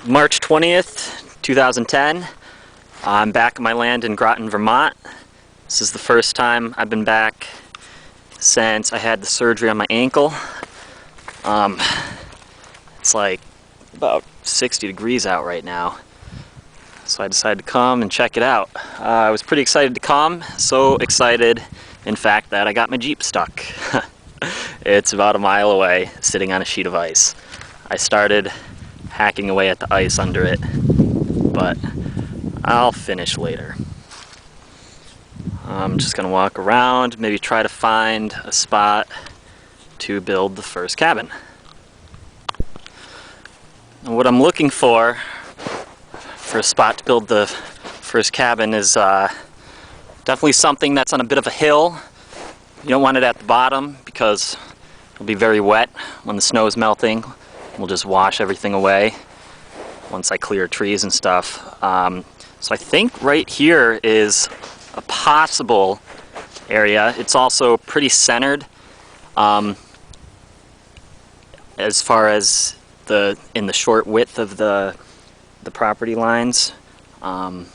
March 20th, 2010. I'm back at my land in Groton, Vermont. This is the first time I've been back since I had the surgery on my ankle. It's like about 60 degrees out right now, so I decided to come and check it out. I was pretty excited to come, so excited in fact that I got my Jeep stuck. It's about a mile away, sitting on a sheet of ice. I started hacking away at the ice under it, but I'll finish later. I'm just gonna walk around, maybe try to find a spot to build the first cabin. And what I'm looking for a spot to build the first cabin is definitely something that's on a bit of a hill. You don't want it at the bottom because it'll be very wet when the snow is melting. We'll just wash everything away once I clear trees and stuff. So I think right here is a possible area. It's also pretty centered as far as in the short width of the property lines. I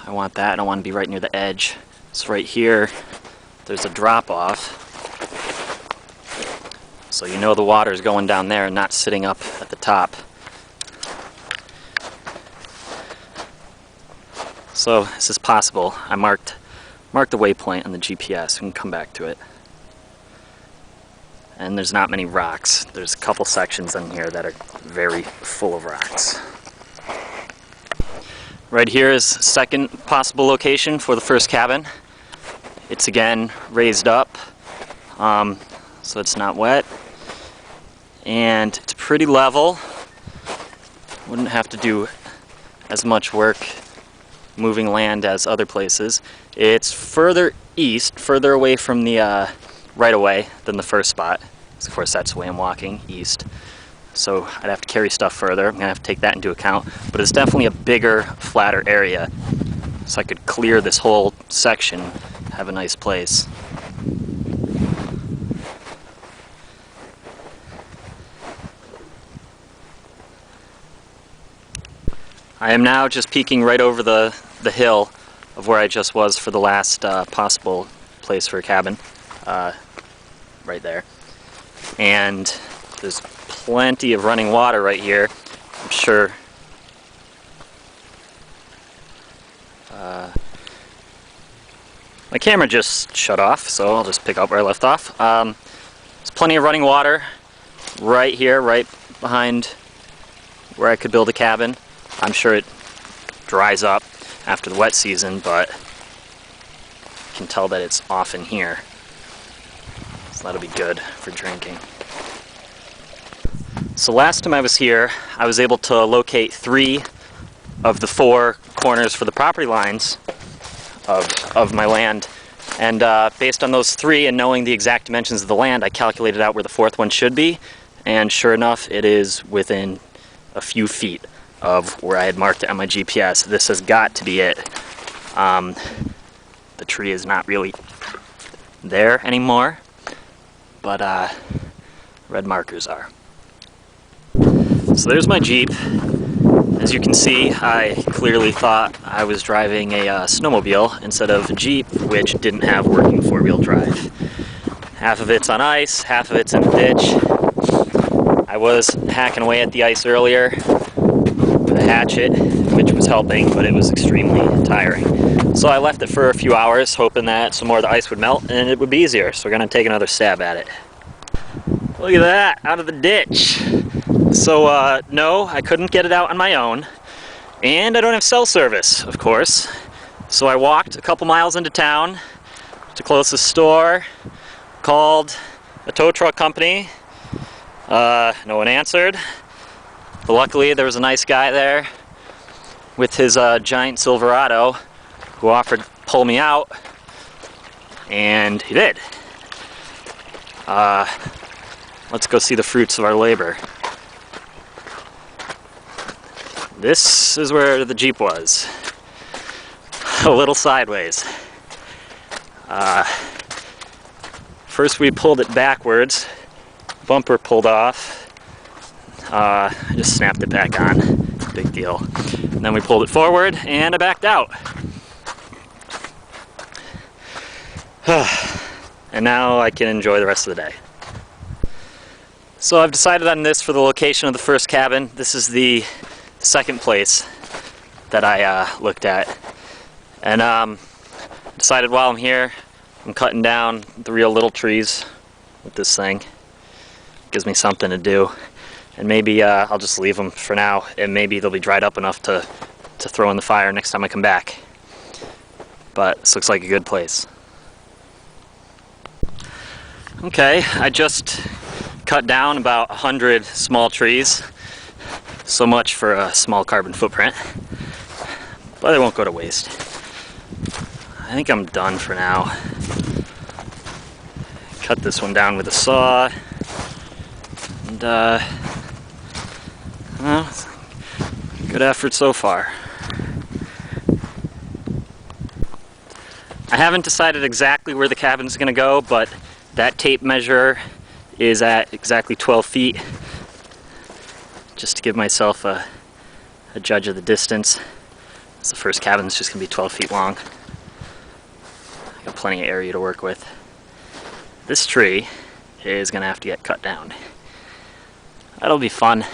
want that. I don't want to be right near the edge. So right here there's a drop off, so you know the water is going down there and not sitting up at the top. So this is possible. I marked the waypoint on the GPS. We can come back to it. And there's not many rocks. There's a couple sections in here that are very full of rocks. Right here is second possible location for the first cabin. It's again raised up, so it's not wet, and it's pretty level. Wouldn't have to do as much work moving land as other places. It's further east, further away from the right-of-way than the first spot. Of course, that's the way I'm walking, east. So I'd have to carry stuff further. I'm gonna have to take that into account. But it's definitely a bigger, flatter area, so I could clear this whole section, have a nice place. I am now just peeking right over the hill of where I just was for the last possible place for a cabin, right there. And there's plenty of running water right here. I'm sure my camera just shut off, so I'll just pick up where I left off. There's plenty of running water right here, right behind where I could build a cabin. I'm sure it dries up after the wet season, but you can tell that it's off in here. So that'll be good for drinking. So last time I was here, I was able to locate 3 of the 4 corners for the property lines of my land. And based on those 3 and knowing the exact dimensions of the land, I calculated out where the 4th one should be. And sure enough, it is within a few feet of where I had marked it on my GPS. This has got to be it. The tree is not really there anymore, but red markers are. So there's my Jeep. As you can see, I clearly thought I was driving a snowmobile instead of a Jeep, which didn't have working 4-wheel drive. Half of it's on ice, half of it's in the ditch. I was hacking away at the ice earlier with a hatchet, which was helping, but it was extremely tiring. So I left it for a few hours, hoping that some more of the ice would melt and it would be easier. So we're gonna take another stab at it. Look at that, out of the ditch. So no, I couldn't get it out on my own, and I don't have cell service, of course. So I walked a couple miles into town to closest store, called a tow truck company. No one answered, but luckily there was a nice guy there with his giant Silverado who offered to pull me out, and he did. Let's go see the fruits of our labor. This is where the Jeep was, a little sideways. First we pulled it backwards, bumper pulled off, I just snapped it back on. Big deal. And then we pulled it forward and I backed out. And now I can enjoy the rest of the day. So I've decided on this for the location of the first cabin. This is the second place that I looked at. And decided while I'm here, I'm cutting down the real little trees with this thing. Gives me something to do. And maybe I'll just leave them for now, and maybe they'll be dried up enough to throw in the fire next time I come back. But this looks like a good place. Okay, I just cut down about 100 small trees. So much for a small carbon footprint. But they won't go to waste. I think I'm done for now. Cut this one down with a saw. And well, good effort so far. I haven't decided exactly where the cabin's gonna go, but that tape measure is at exactly 12 feet. Just to give myself a judge of the distance. So the first cabin's just gonna be 12 feet long. I got plenty of area to work with. This tree is gonna have to get cut down. That'll be fun.